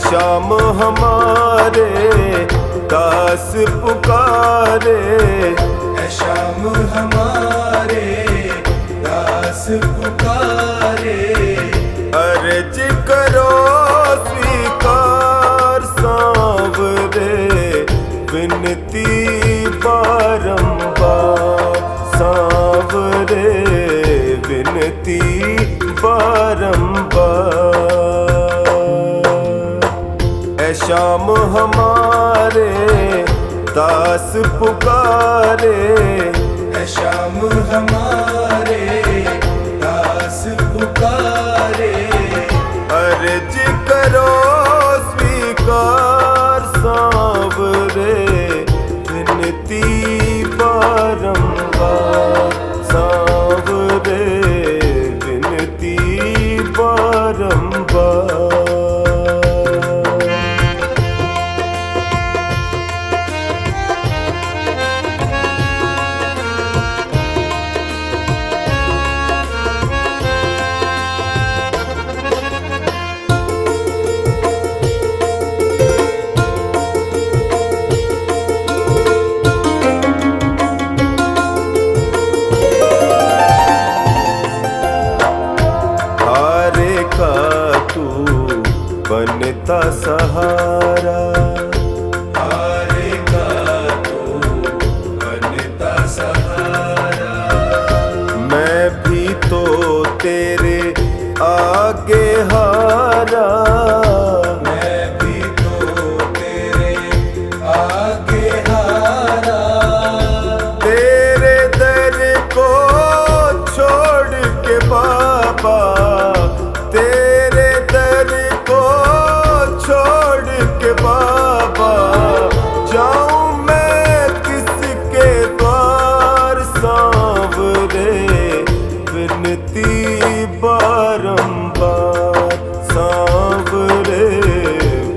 शाम हमारे दास पुकारे, है शाम हमारे दास पुकारे। अर्ज करो स्वीकार सांवरे, विनती बारंबार सांवरे, विनती बारंबार। ऐ शाम हमारे दास पुकारे, है शाम हमारे दास पुकारे। अर्ज करो स्वीकार सांवरे, विनती बारंबार सांवरे, विनती बारंबार। बनता सहारा, हारे का तू बनता सहारा। मैं भी तो तेरे आगे हारा, मैं भी तो तेरे आगे हारा। तेरे दर को छोड़ के बाबा, तेरे दर को छोड़ के बाबा, जाऊं मैं किसके द्वार सांवरे, विनती बारंबार सांवरे,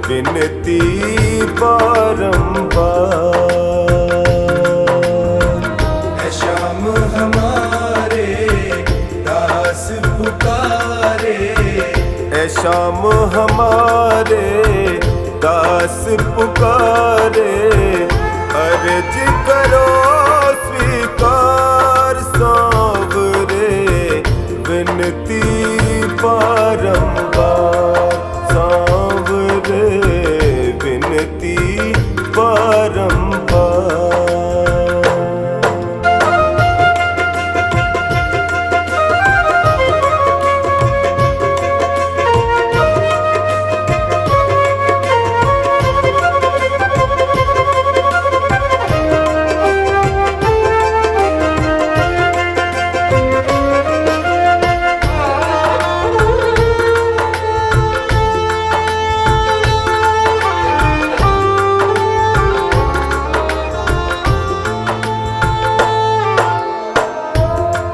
विनती बारंबार। है शाम हमारे दास पुकारे, ऐ शाम हमारे दास पुकारे। अर्ज करो स्वीकार सांवरे, विनती बारंबार सांवरे, विनती बारंबार।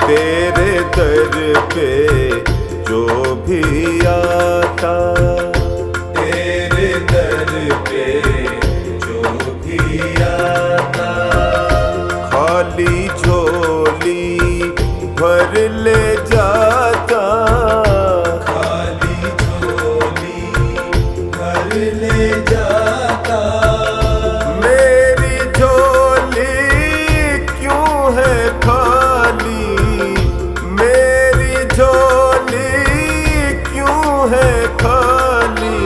तेरे दर पे जो भी आता, तेरे दर पे जो भी आता। खाली झोली भर ले जाता, खाली झोली भर ले जाता। मेरी झोली क्यों है खाली, मेरी झोली क्यों है खाली,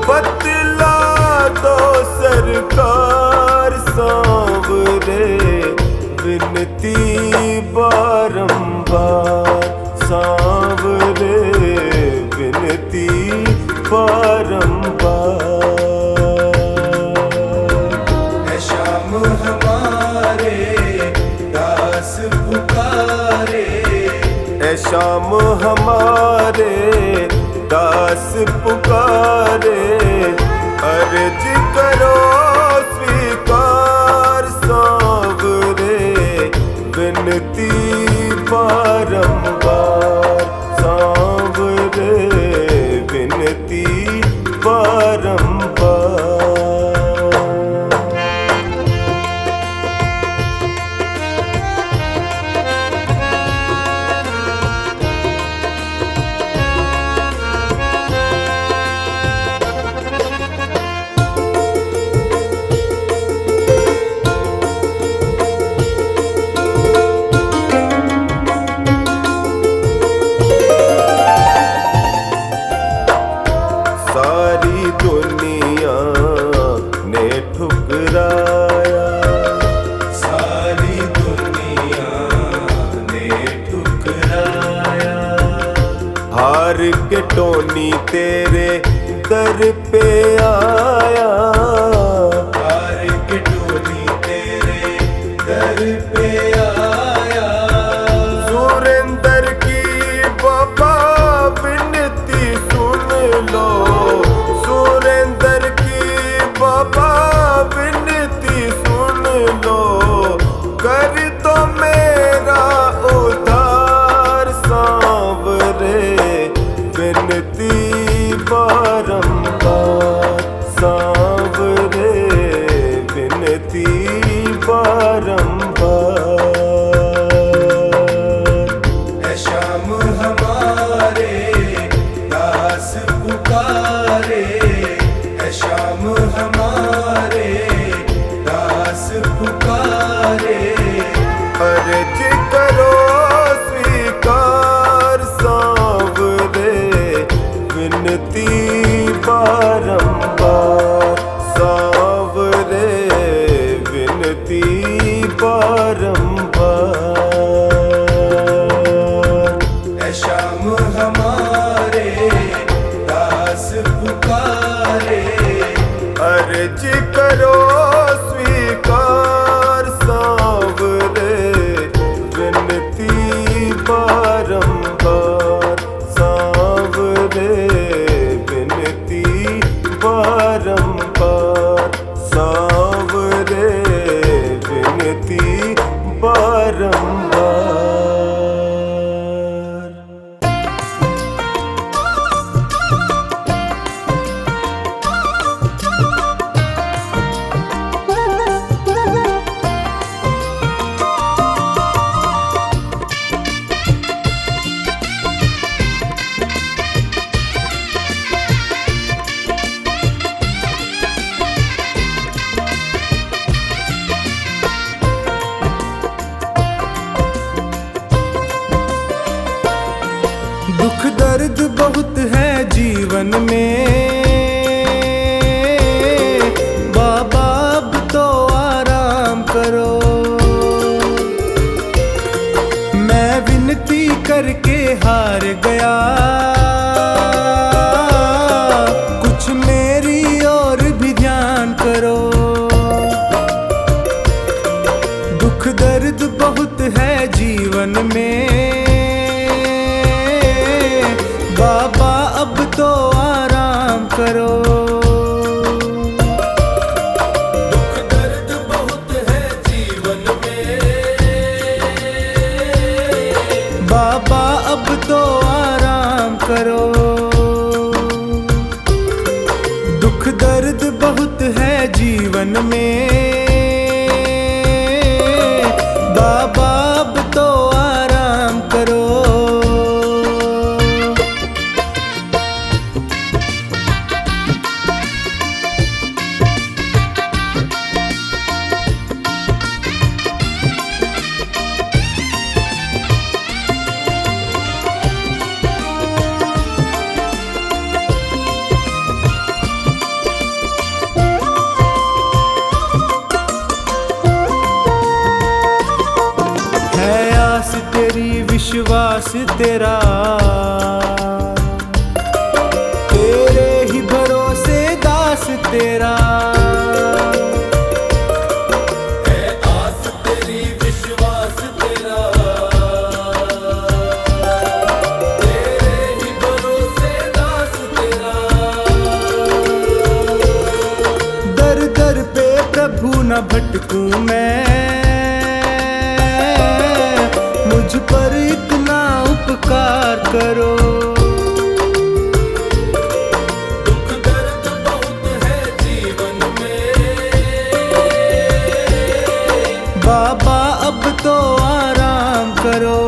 बतला दो सरकार सांवरे, विनती बारंबार सांवरे, विनती बारंबार। है शाम हमारे दास पुकारे, ऐ शाम हमारे दास पुकारे। अर्ज करो स्वीकार सांवरे, विनती बारंबार सांवरे, विनती बारंबार। के टोनी तेरे दर पे आया, हार के टोनी तेरे दर पे आया। सुरेंद्र की बाबा विनती सुन लो, सुरेंद्र की बाबा विनती सुन लो, कर दो मेरा उद्धार सांवरे, विनती बारंबार सांवरे, विनती बारंबार। है श्याम हमारे दास पुकारे, है श्याम हमारे दास पुकारे। अर्ज करो स्वीकार सांवरे, विनती बारंबार सांवरे, विनती बारंबार। है श्याम हमारे दास पुकारे, अर्ज करो स्वीकार सांवरे, विनती बारंबार सांवरे, विनती बारंबार सांवरे, विनती बारंबार। दुख दर्द बहुत है जीवन में, बाबा अब तो आराम करो। मैं विनती करके हार गया, कुछ मेरी और भी ध्यान करो। दुख दर्द बहुत है जीवन में, बाबा अब तो आराम करो। दुख दर्द बहुत है जीवन में, बाबा अब तो आराम करो। दुख दर्द बहुत है जीवन में, बाबा अब तो आराम करो। तेरी विश्वास तेरा, तेरे ही भरोसे दास तेरा। है आस तेरी विश्वास तेरा, तेरे ही भरोसे दास तेरा। दर दर पे प्रभु न भटकूं मैं, मुझ पर इतना उपकार करो। दुख दर्द बहुत है जीवन में, बाबा अब तो आराम करो।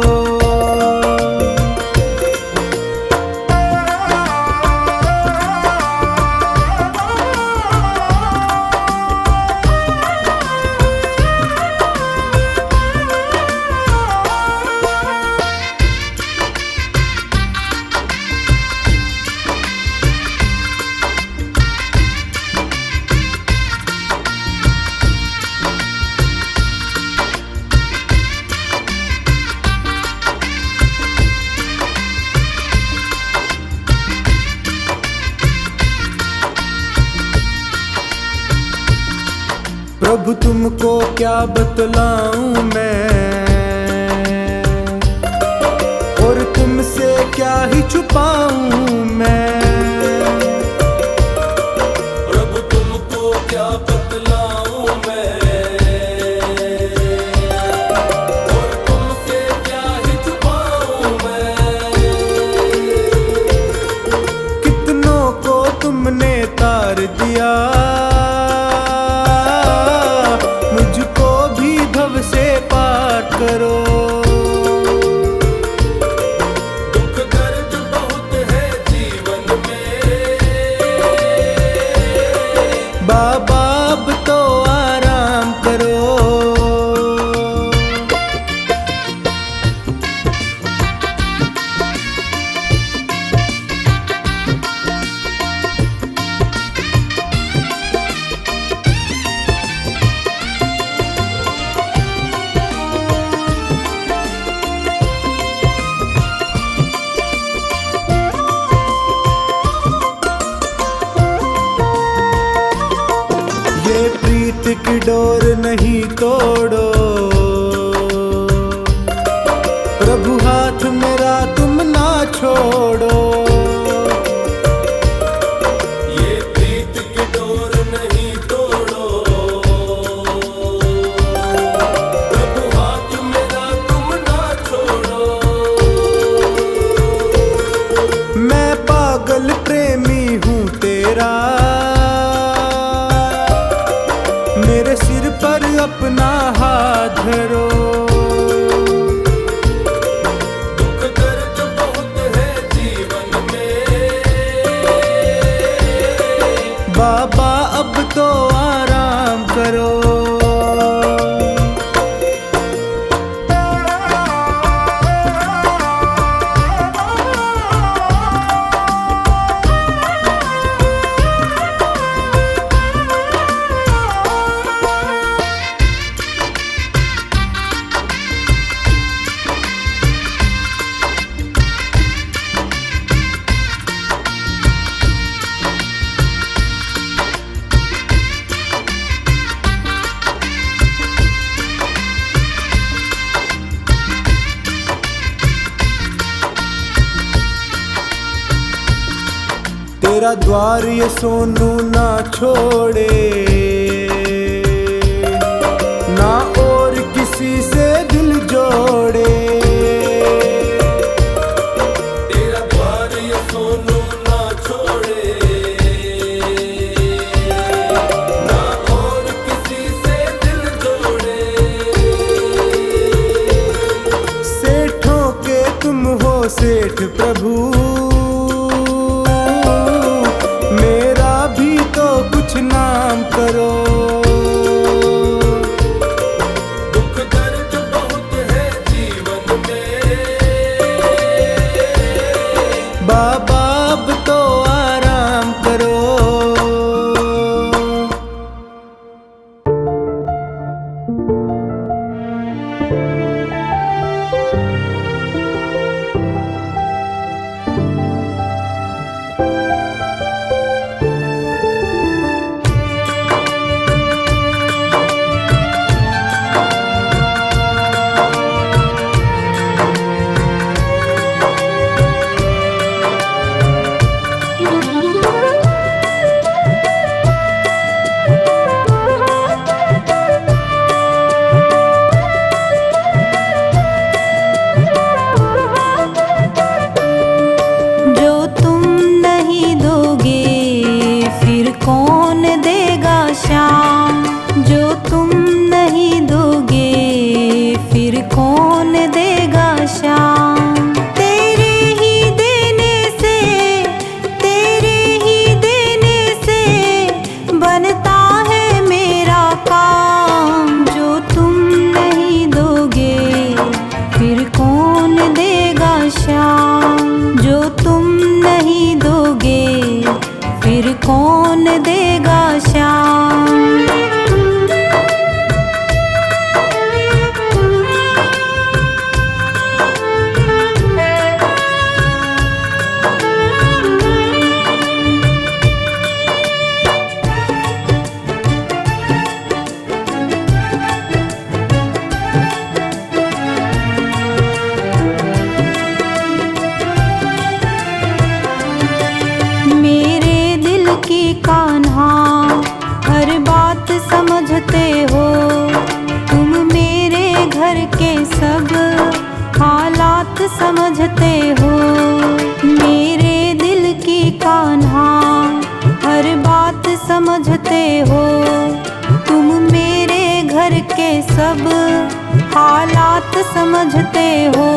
तुमको क्या बतलाऊं मैं, और तुमसे क्या ही छुपाऊं मैं। प्रभु तुमको क्या बतलाऊं मैं, और तुमसे क्या ही छुपाऊं मैं। कितनों को तुमने तार दिया, मुझको भी भव से पार करो। दुख दर्द बहुत है जीवन में, बाबा अब तो आराम करो। ये प्रीत की डोर नहीं तोड़ो, प्रभु हाथ मेरा तुम ना छोड़ो। ये प्रीत की डोर नहीं तोड़ो, प्रभु हाथ मेरा तुम ना छोड़ो। मैं पागल प्रेमी हूँ तेरा, मेरे सिर पर अपना हाथ धरो। दुख दर्द बहुत है जीवन में, बाबा अब तो आराम करो। तेरा द्वार ये सोनू ना छोड़े, ना और किसी से दिल जोड़े। तेरा द्वार ये सोनू ना छोड़े, ना और किसी से दिल जोड़े। सेठों के तुम हो सेठ प्रभु, मेरा भी तो कुछ नाम करो। दुख दर्द बहुत है जीवन में, बाबा अब तो आराम करो। सब हालात समझते हो।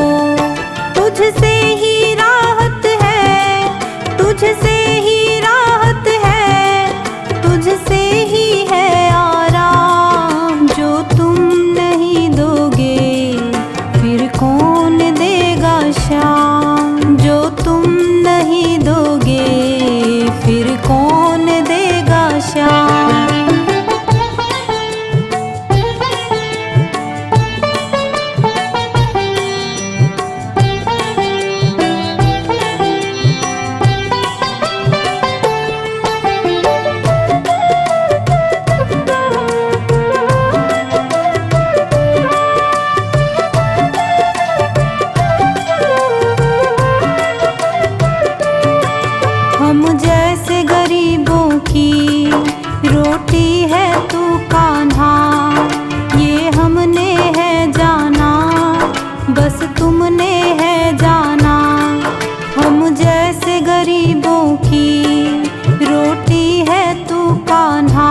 तुझसे ही राहत है, तुझसे ही राहत है, तुझसे ही है आराम। जो तुम नहीं दोगे फिर कौन देगा शाम। जो तुम नहीं दोगे फिर कौन देगा शाम। हम जैसे गरीबों की रोटी है तू कान्हा, ये हमने है जाना, बस तुमने है जाना। हम जैसे गरीबों की रोटी है तू कान्हा,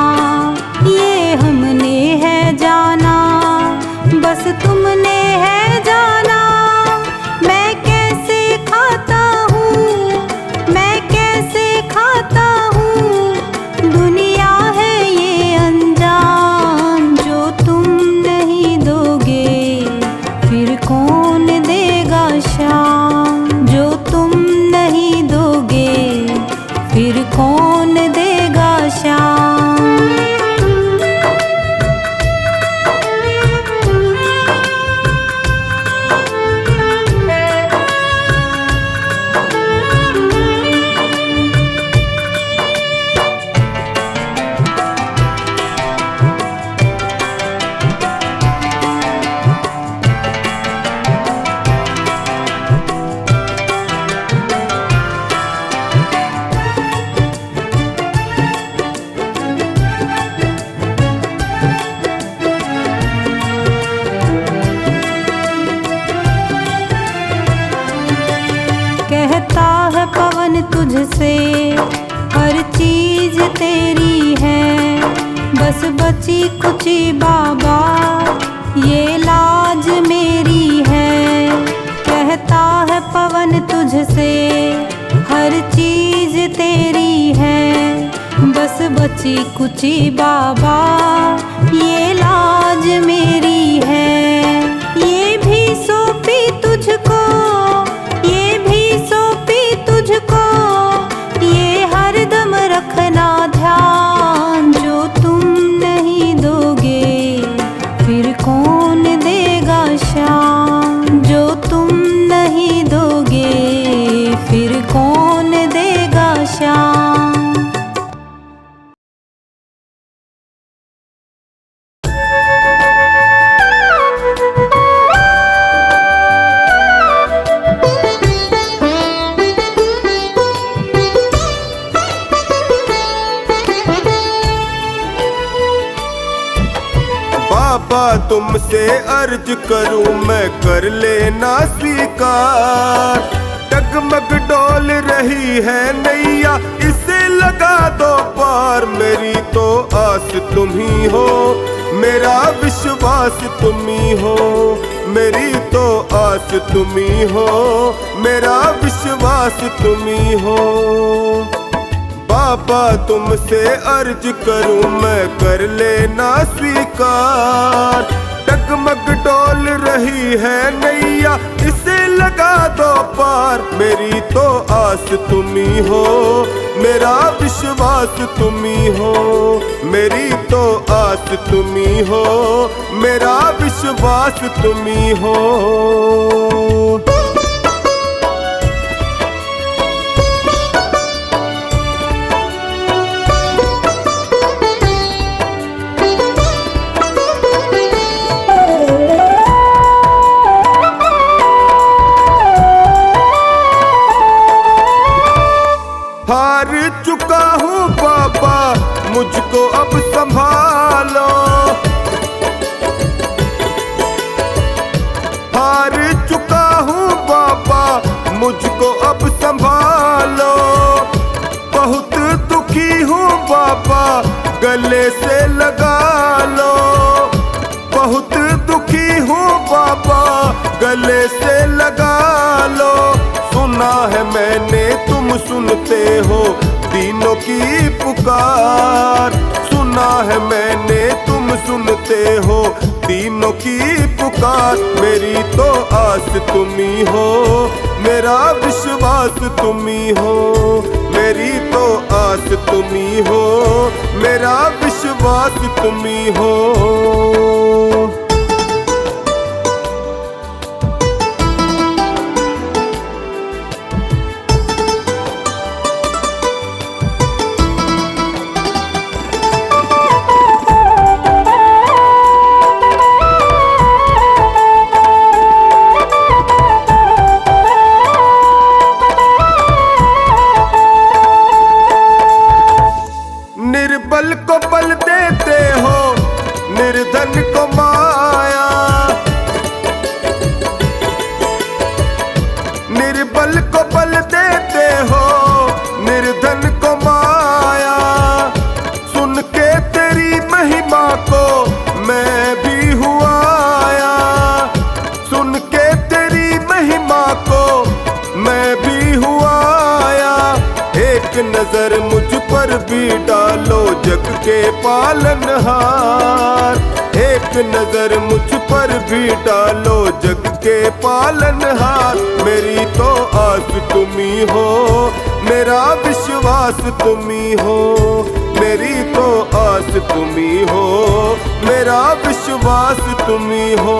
ये हमने है जाना, बस तुमने है जाना। मैं कैसे खाता हूँ, मैं कैसे खाता हूँ, दुनिया है ये अनजान। जो तुम नहीं दोगे फिर कौन देगा शाम। जो तुम नहीं दोगे फिर कौन देगा शाम। कहता है पवन तुझसे हर चीज तेरी है, बस बची कुची बाबा ये लाज मेरी है। कहता है पवन तुझसे हर चीज तेरी है, बस बची कुची बाबा ये लाज मेरी है। ये भी सौंपी तुझको, ये भी सौंपी तुझको, ये हरदम रखना ध्यान। जो तुम नहीं दोगे फिर कौन देगा शाम। जो तुम नहीं दोगे फिर कौन देगा शाम। बाबा तुमसे अर्ज करूं मैं कर लेना स्वीकार। डगमग डोल रही है नैया इसे लगा दो पार। मेरी तो आस तुम ही हो, मेरा विश्वास तुम ही हो। मेरी तो आस तुम ही हो, मेरा विश्वास तुम ही हो। बाबा तुमसे अर्ज करूं मैं कर लेना स्वीकार। डगमग डोल रही है नैया इसे लगा दो पार। मेरी तो आस तुम ही हो, मेरा विश्वास तुम ही हो। मेरी तो आस तुम ही हो, मेरा विश्वास तुम ही हो। हार चुका हूँ बाबा मुझको अब संभालो। हार चुका हूँ बाबा मुझको अब संभालो। बहुत दुखी हूँ बाबा गले से लगा लो। बहुत दुखी हूँ बाबा गले से लगा लो। सुना है मैंने तुम सुनते हो दीनों की पुकार। सुना है मैंने तुम सुनते हो दीनों की पुकार। मेरी तो आस तुम्ही हो, मेरा विश्वास तुम्ही हो। मेरी तो आस तुम्ही हो, मेरा विश्वास तुम्ही हो। निर्बल को बल देते हो, निर्धन को माया। निर्बल को बल देते हो, निर्धन को माया। सुन के तेरी महिमा को मैं भी हुआ आया। सुन के तेरी महिमा को मैं भी हुआ आया। एक नजर मुझ पर भी डालो जग के पालनहार। एक नजर मुझ पर भी डालो जग के पालनहार। मेरी तो आस तुम्ही हो, मेरा विश्वास तुम्ही हो। मेरी तो आस तुम्ही हो, मेरा विश्वास तुम्ही हो।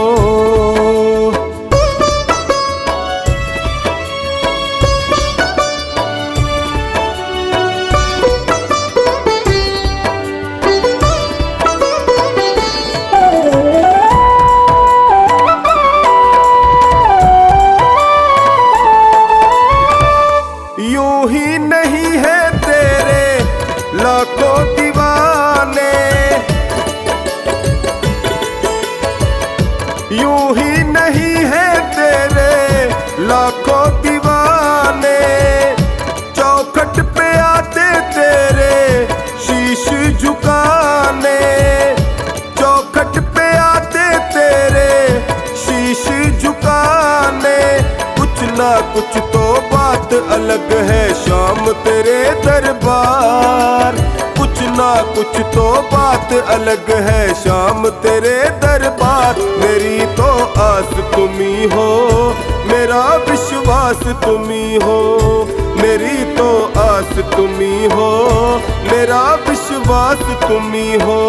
यूं ही नहीं है तेरे लाखों दीवाने। यूं ही नहीं है तेरे लाखों दीवाने। चौखट पे आते तेरे शीश झुकाने। चौखट पे आते तेरे शीश झुकाने। कुछ ना कुछ तो बात अलग है शाम तेरे दरबार। कुछ ना कुछ तो बात अलग है शाम तेरे दरबार। मेरी तो आस तुम्ही हो, मेरा विश्वास तुम्ही हो। मेरी तो आस तुम्ही हो, मेरा विश्वास तुम्ही हो।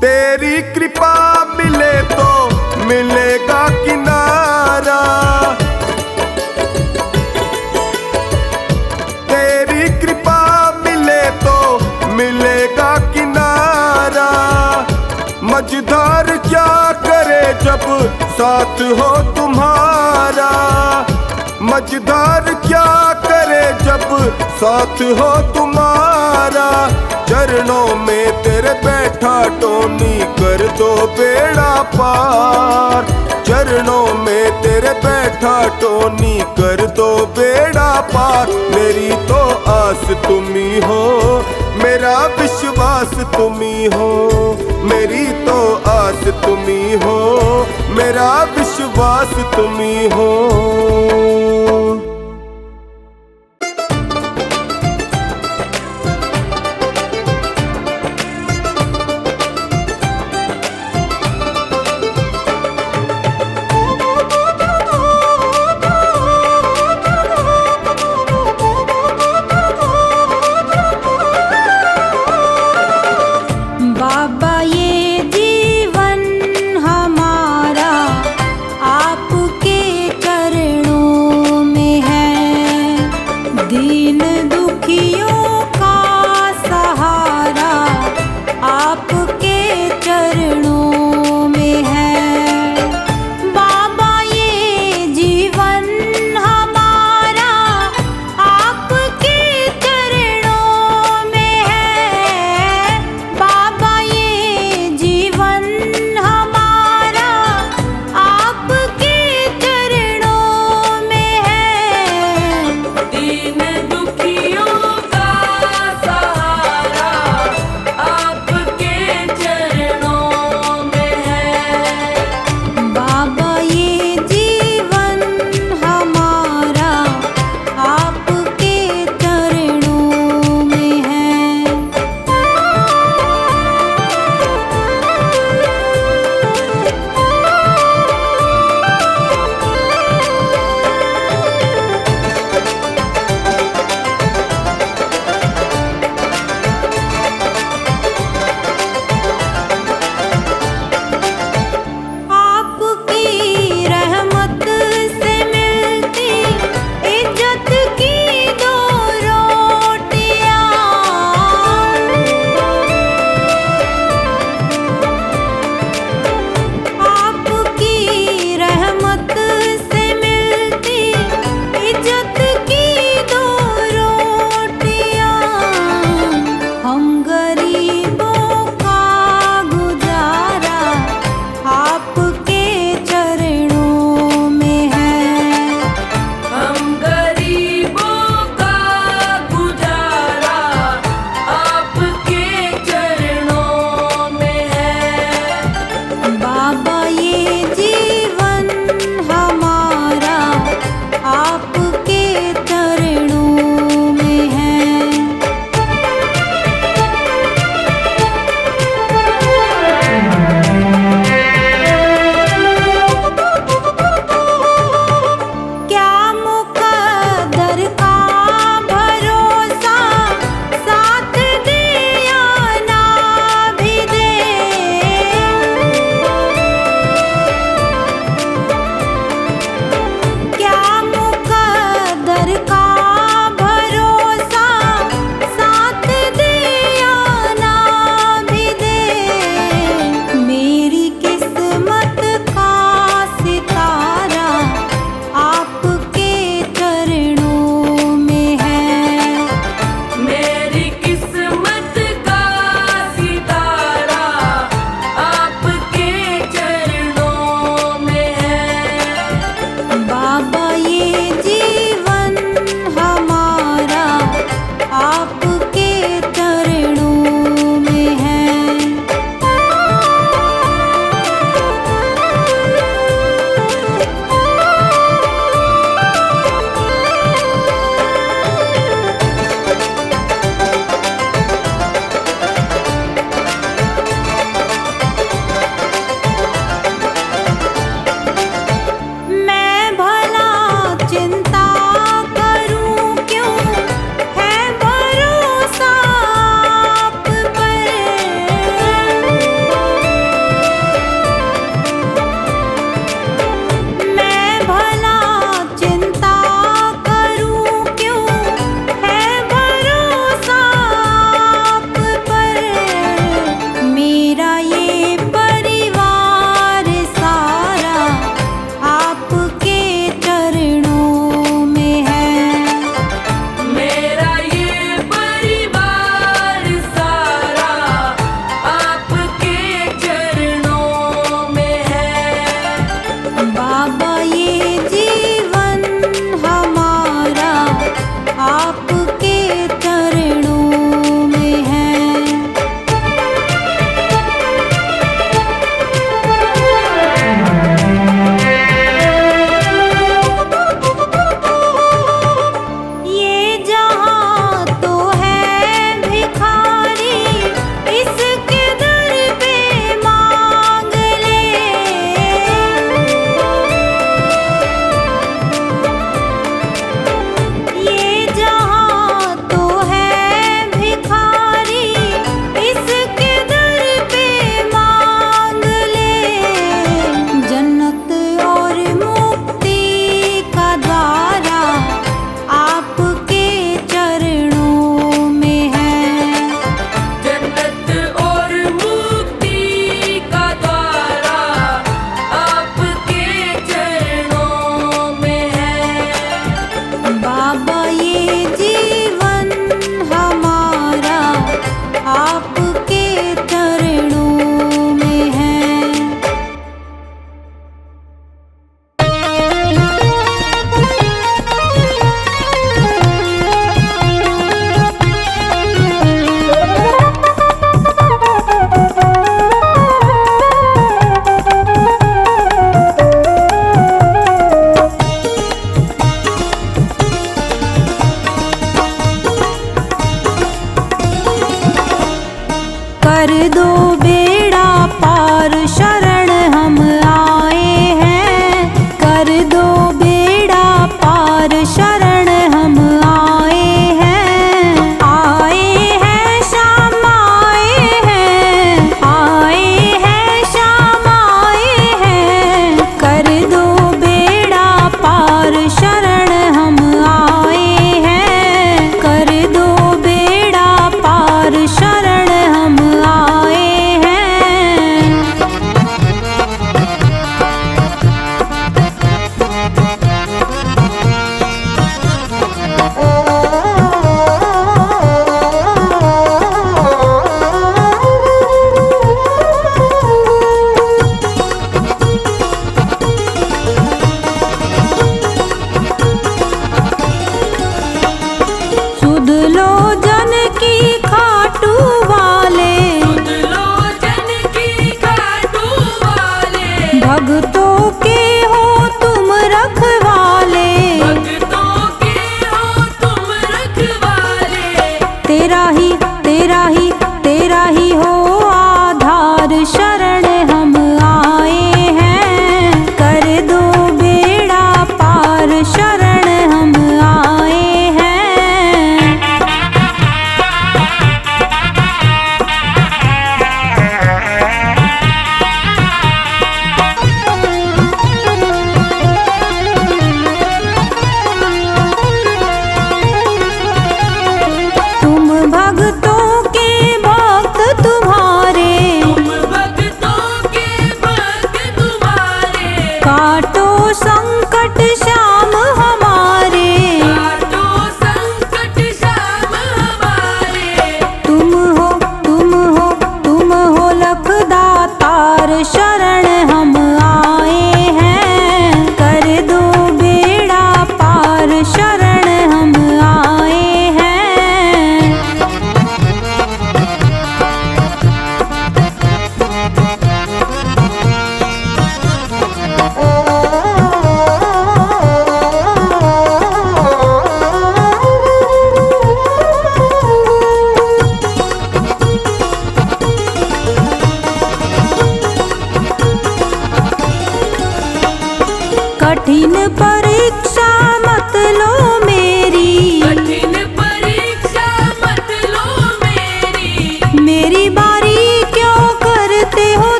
तेरी कृपा मिले तो मिलेगा किनारा। तेरी कृपा मिले तो मिलेगा किनारा। मझधार क्या करे जब साथ हो तुम्हारा। मझधार क्या करे जब साथ हो तुम्हारा। चरणों में तेरे बैठा टोनी कर दो बेड़ा पार। चरणों में तेरे बैठा टोनी कर दो बेड़ा पार। मेरी तो आस तुम्ही हो, मेरा विश्वास तुम्ही हो। मेरी तो आस तुम्ही हो, मेरा विश्वास तुम्ही हो। बाबा ये जीवन हमारा आपके चरणों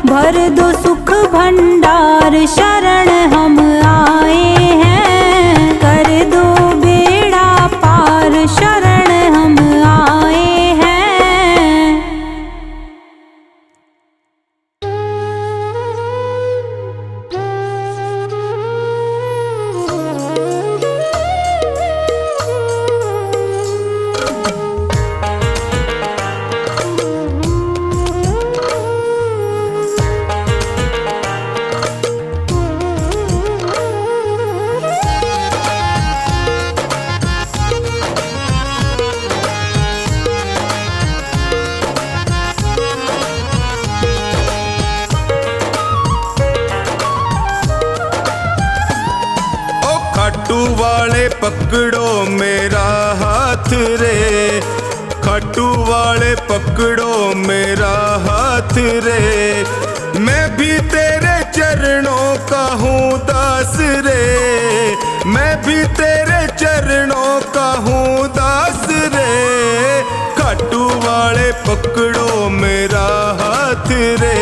भर दो सुख भंडार शरण हम आए हैं। कर दो बेड़ा पार शरण हम आए हैं। खाटू वाले पकड़ो मेरा हाथ रे, खाटू वाले पकड़ो मेरा हाथ रे। मैं भी तेरे चरणों का हूँ दास रे, मैं भी तेरे चरणों का हूँ दास रे। खाटू वाले पकड़ो मेरा हाथ रे,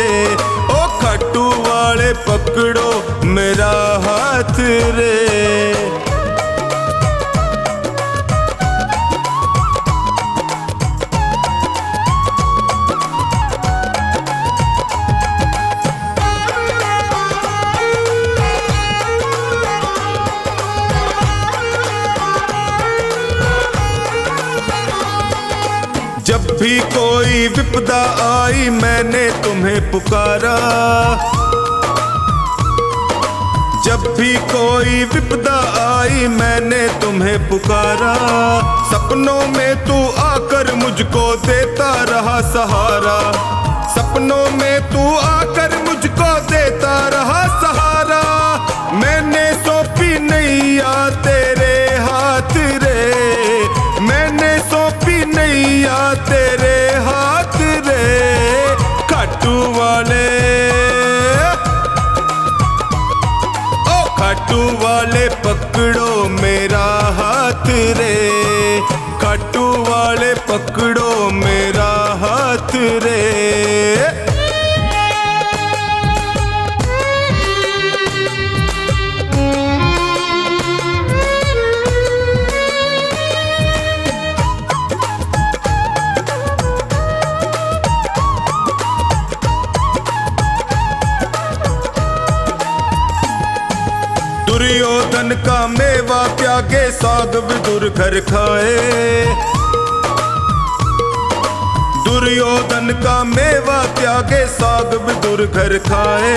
ओ खाटू वाले पकड़ो मेरा हाथ रे। जब भी कोई विपदा आई मैंने तुम्हें पुकारा, जब भी कोई विपदा आई मैंने तुम्हें पुकारा। सपनों में तू आकर मुझको देता रहा सहारा, सपनों में तू आकर मुझको देता रहा सहारा। मैंने सौंपी नैया तेरे हाथ रे, मैंने सौंपी नैया तेरे हाथ रे। खाटू वाले ओ खाटू वाले पकड़ो मेरा हाथ रे, खाटू वाले पकड़ो मेरा हाथ रे। दुर्योधन का मेवा त्यागे साग विदुर घर खाए, दुर्योधन का मेवा त्यागे साग विदुर घर खाए।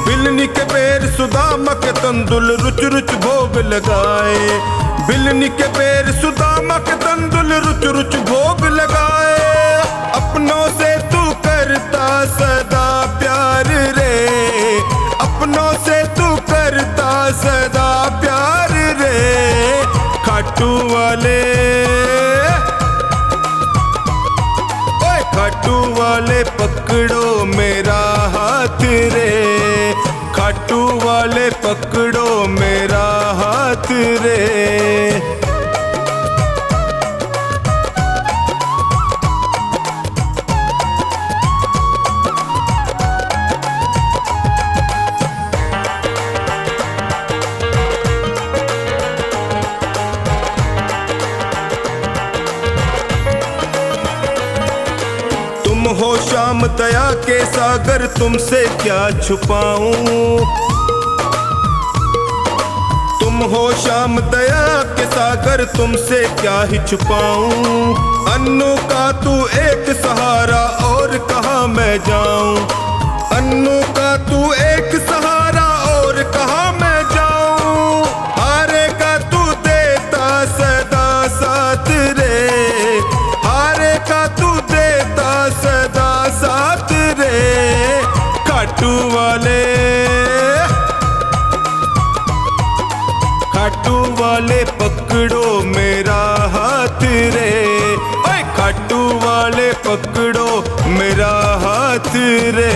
बिलनी के पैर सुदामा के तंदुल रुच रुच भोग लगाए, बिलनी के पैर सुदामा के तंदुल रुच रुच भोग लगाए। अपनों से तू करता सदा प्यार रे, अपनों से तू करता सदा प्यार रे। खाटू वाले ओए खाटू वाले पकड़ो मेरा हाथ रे, खाटू वाले पकड़ो मेरा हाथ रे। हो श्याम दया के सागर तुमसे क्या छुपाऊं, तुम हो श्याम दया के सागर तुमसे क्या ही छुपाऊं। अन्नू का तू एक सहारा और कहाँ मैं जाऊं, अन्नू का तू एक सहारा और कहाँ मैं जाऊं। हारे का तू देता सदा साथ रे, हारे का तू देता सदा साथ रे। खाटू वाले खाटू वाले पकड़ो मेरा हाथ रे, ओए खाटू वाले पकड़ो मेरा हाथ रे।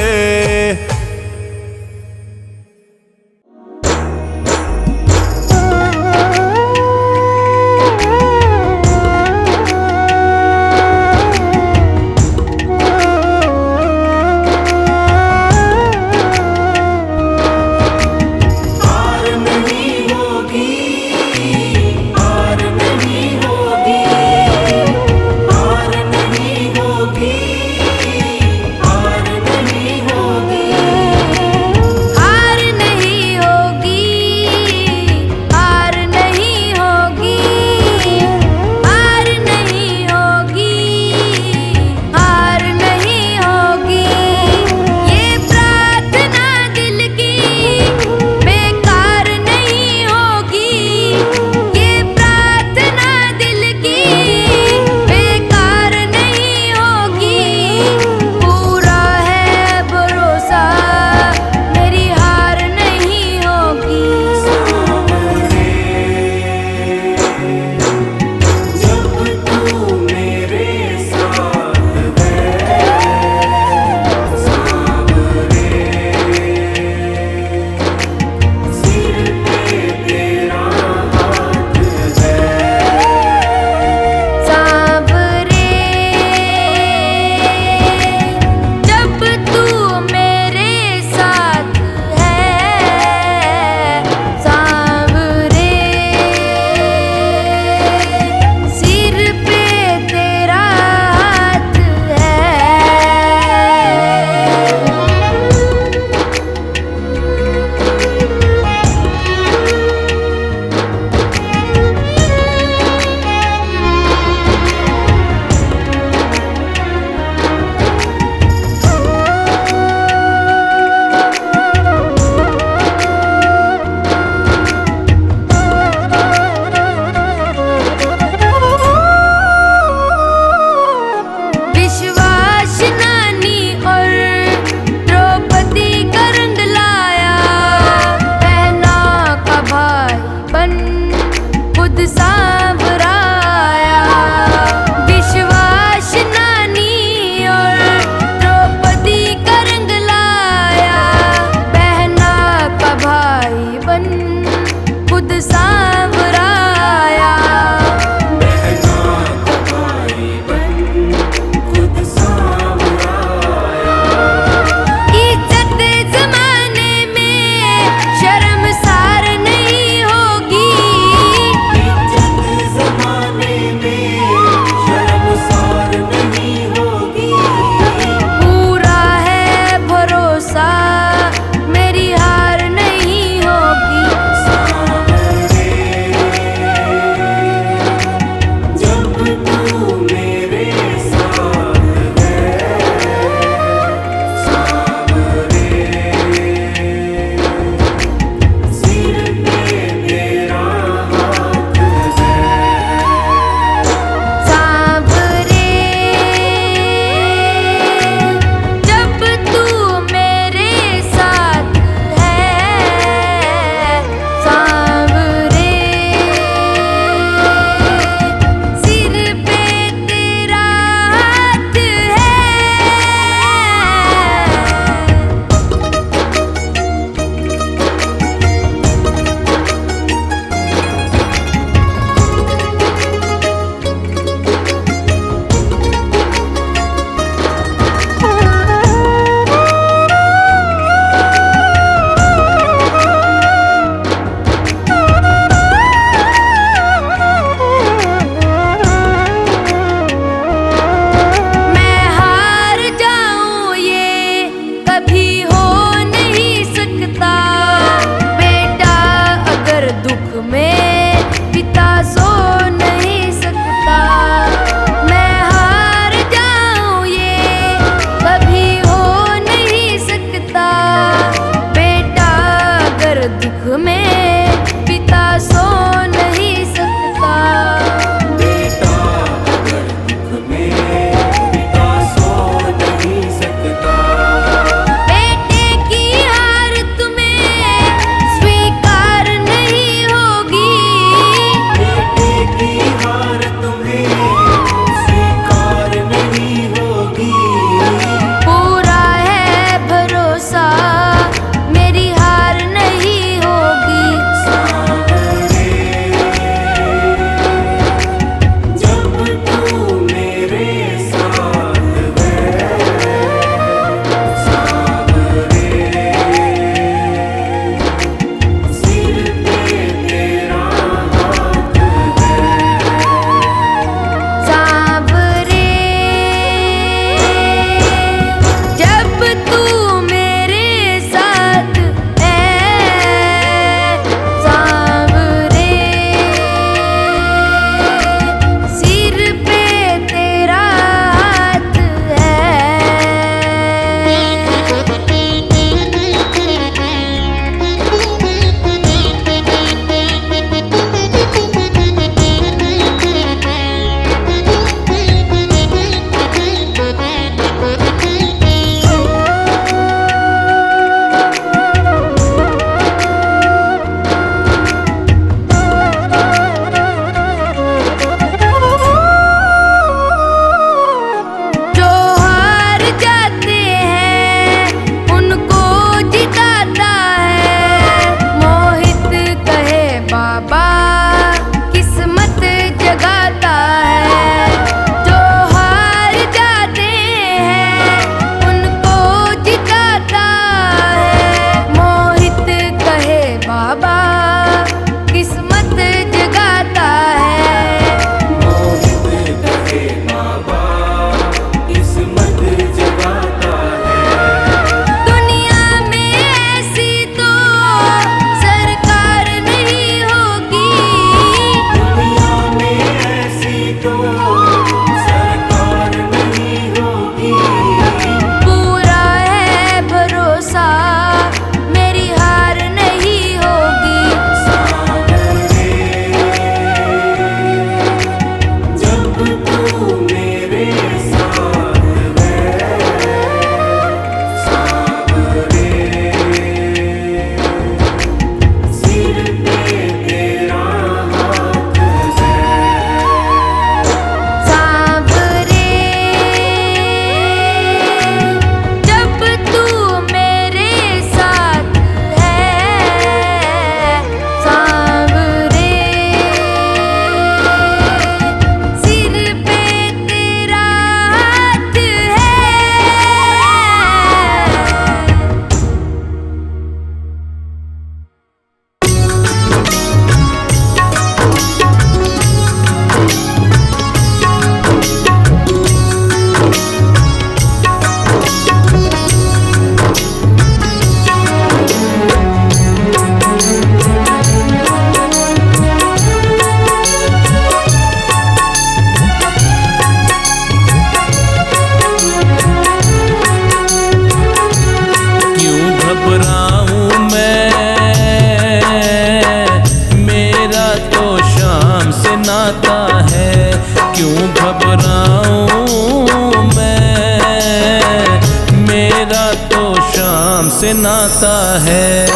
तो शाम से नाता है।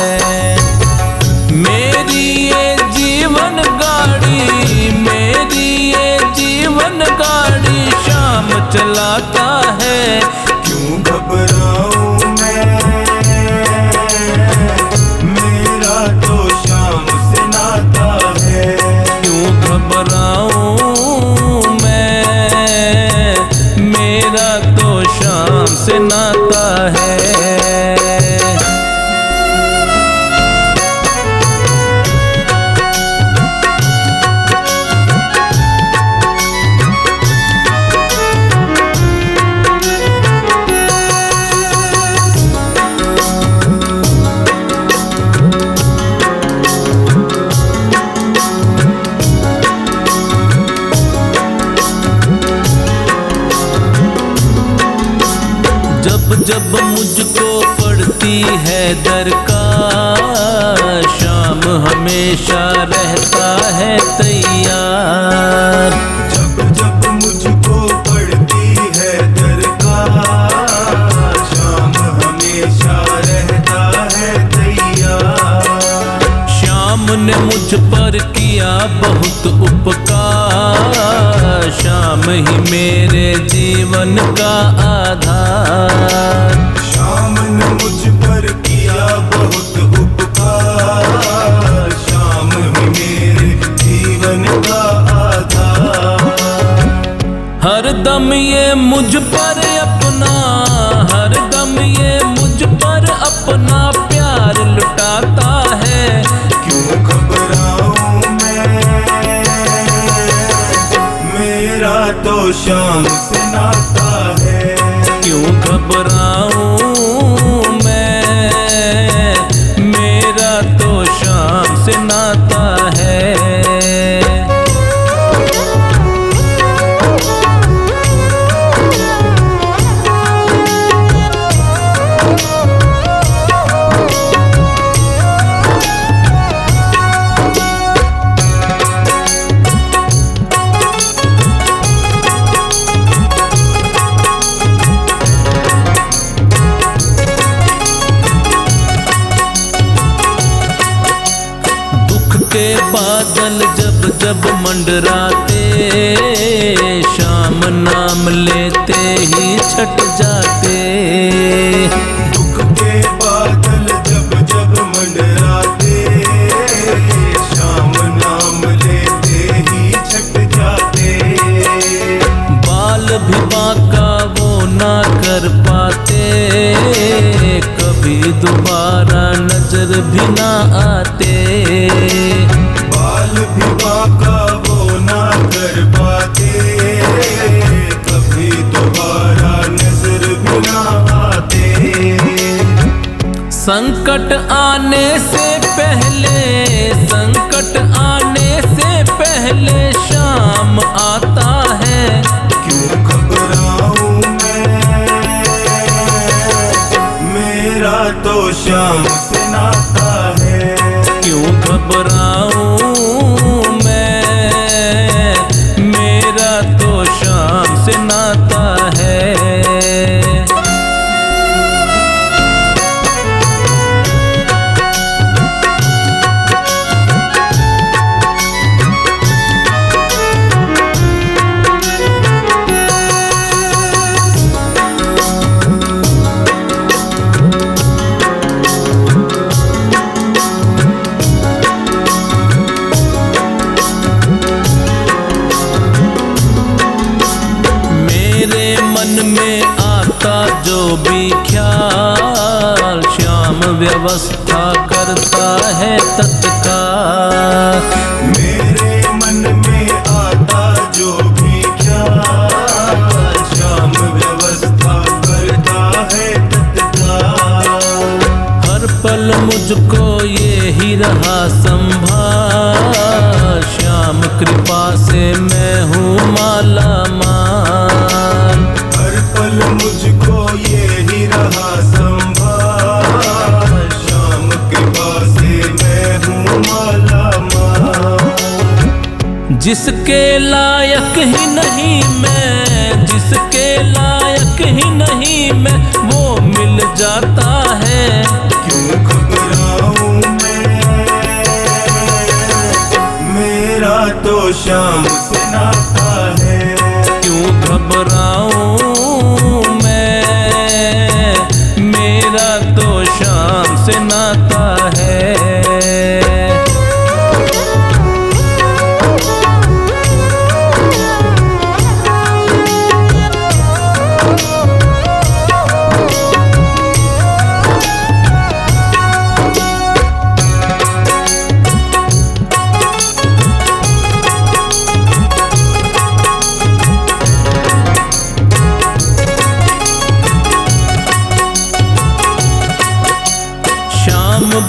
मेरी ये जीवन गाड़ी, मेरी ये जीवन गाड़ी शाम चलाता है। क्यों घबराऊं मैं, मेरा तो शाम से नाता है। क्यों घबराऊं मैं, मेरा तो शाम से नाता है। जब जब मुझको पड़ती है दरकार, शाम हमेशा रहता है तैयार। जब जब मुझको पड़ती है दरकार, शाम हमेशा रहता है तैयार। शाम ने मुझ पर किया बहुत उपकार, शाम ही मेरे जीवन का आधार। शाम ने मुझ पर किया बहुत उपकार, शाम ही मेरे जीवन का आधार। हर दम ये मुझ पर अपना, हर दम ये मुझ पर अपना प्यार लुटाता है। क्यों घबराऊं मैं, मेरा तो शाम से नाता है। क्यों घबराऊं मैं, मेरा तो शाम से नाता है। के बादल जब जब मंडराते, शाम नाम लेते ही छट जाते। दुख के बादल जब जब मंडराते, शाम नाम लेते ही छट जाते। बाल भी बांका वो ना कर पाते, कभी दोबारा नजर भी ना आते। बाल भी बांका वो ना कर पाते, कभी दोबारा नजर भी ना आते। संकट आने से पहले, संकट आने से पहले शाम आता है। क्यों घबराऊं मैं, मेरा तो शाम से नाता है। क्यों घबराऊं मैं, मेरा तो शाम से नाता है। जो भी ख्याल, श्याम व्यवस्था करता है तत्काल। मेरे मन में आता जो भी ख्याल, श्याम व्यवस्था करता है तत्काल। हर पल मुझको ये ही रहा संभाल, श्याम कृपा से मैं हूँ माला माल। हर पल मुझको ये ही रहा संभाल, श्याम कृपा से मैं हूँ माला माल। जिसके लायक ही नहीं मैं, जिसके लायक ही नहीं मैं, वो मिल जाता है। क्यों घबराऊं मैं, मेरा तो शाम से नाता है। क्यों घबराऊं मैं, मेरा तो शाम से नाता है।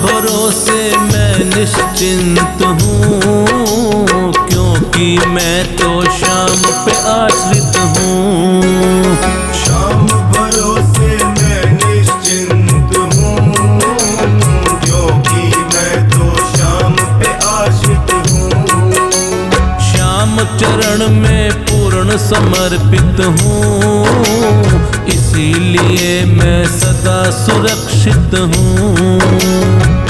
भरोसे मैं निश्चिंत हूँ, क्योंकि मैं तो शाम पे आश्रित हूँ। शाम भरोसे मैं निश्चिंत हूँ, क्योंकि मैं तो शाम पे आश्रित हूँ। श्याम चरण में पूर्ण समर्पित हूँ, इसीलिए मैं सदा सुरक्षित हूँ।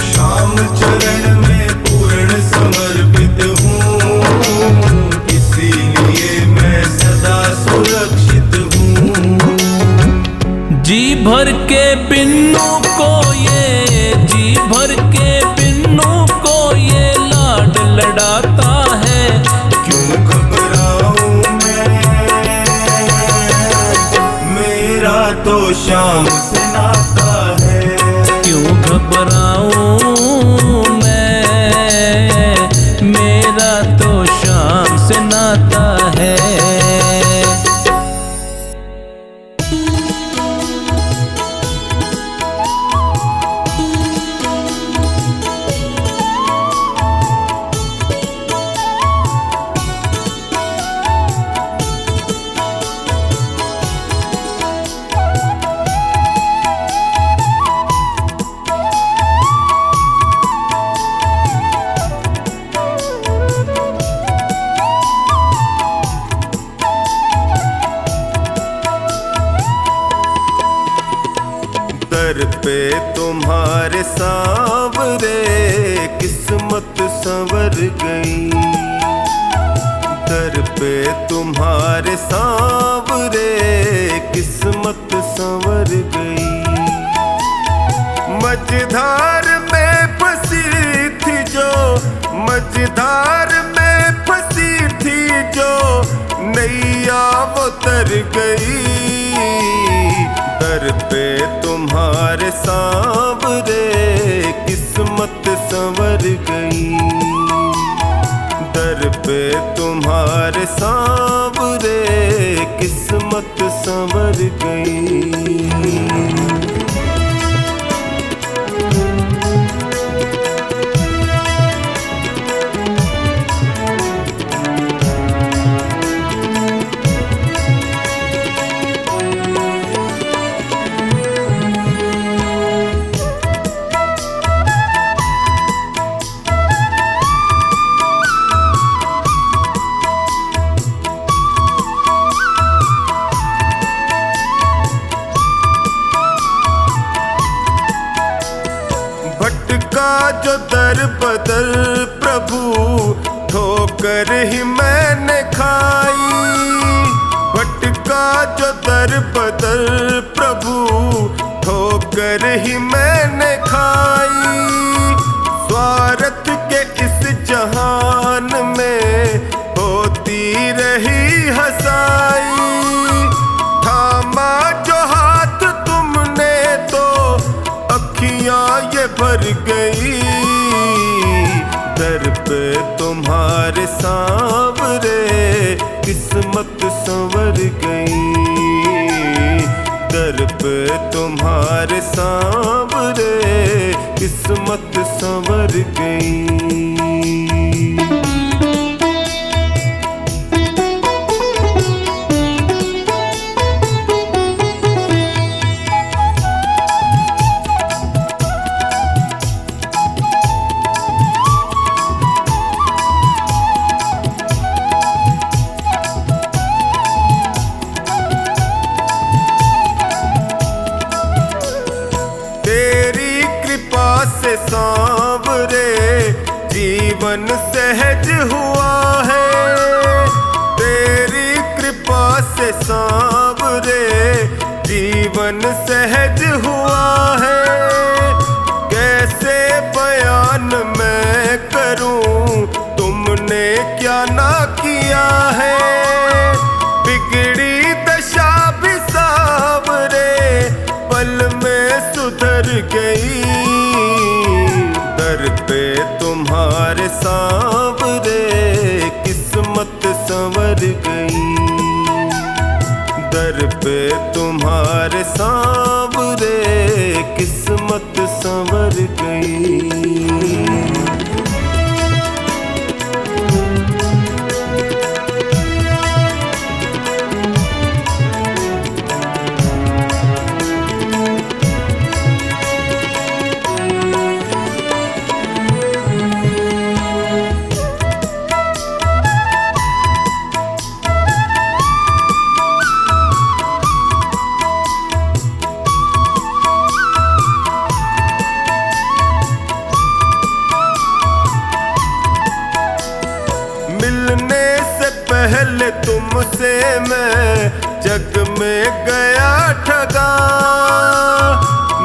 श्याम चरण में पूर्ण समर्पित हूँ, इसीलिए मैं सदा सुरक्षित हूँ। जी भर के बिन्नू को ये, जी भर के बिन्नू को ये लाड लड़ाता है। क्यों घबराऊं मैं, मेरा तो शाम से नाता है। क्यों घबराऊं मैं, मेरा तो शाम से नाता है। दर पे तुम्हारे सांवरे किस्मत संवर गई। दर पे तुम्हारे सांवरे किस्मत संवर गई। मझधार में फंसी थी जो, मझधार में फंसी थी जो नैया वो तर गई। दर पे तुम्हारे सांवरे किस्मत संवर गई। दर पे तुम्हारे सांवरे किस्मत संवर गई। भटका जो दर बदर प्रभु, ठोकर ही मैंने खाई। भटका जो दर बदर प्रभु, ठोकर ही मैंने खाई। स्वार्थ के इस जहान में होती रही हंसाई। थामा जो हाथ तुमने तो अखियां ये भर गई। दर पे तुम्हारे सांवरे किस्मत संवर गई। दर पे तुम्हारे सांवरे किस्मत संवर गई। जीवन सहज हुआ है तेरी कृपा से सांवरे, जीवन सहज हुआ है। कैसे बयान मैं करूं तुमने क्या ना किया है, बिगड़ी दशा भी सांवरे पल में सुधर गई। दर पे तुम्हारे सांवरे किस्मत संवर गई, दर पे तुम्हारे सांवरे किस्मत संवर गई। मिलने से पहले तुमसे मैं जग में गया ठगा,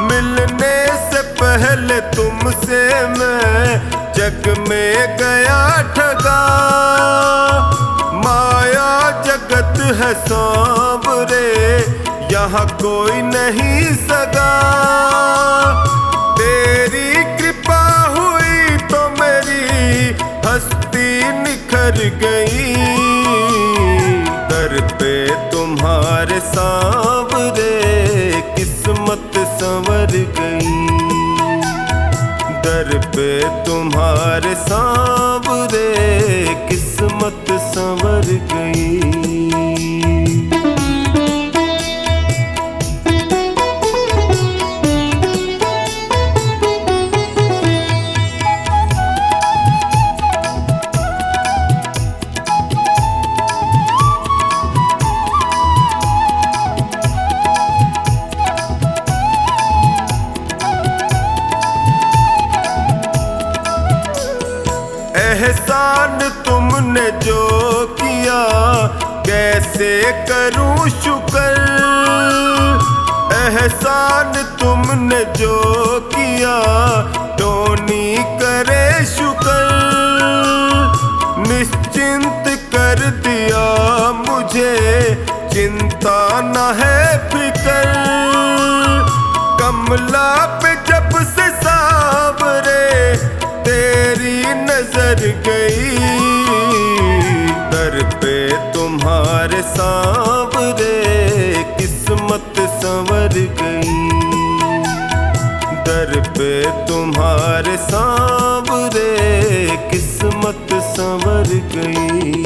मिलने से पहले तुमसे मैं जग में गया ठगा। माया जगत है सांवरे यहाँ कोई नहीं सगा, तेरी कृपा हुई तो मेरी हस्ती निखर गई। दर पे तुम्हारे सांवरे किस्मत संवर गई, दर पे तुम्हारे सांवरे किस्मत संवर गई। एहसान तुमने जो किया कैसे करूं शुक्र, एहसान तुमने जो किया टोनी करे शुक्र। निश्चिंत कर दिया मुझे चिंता न है फिक्र, कमला पे जब से सांवरे तेरी नजर गई। दर पे तुम्हारे सांवरे किस्मत संवर गई, दर पे तुम्हारे सांवरे किस्मत संवर गई।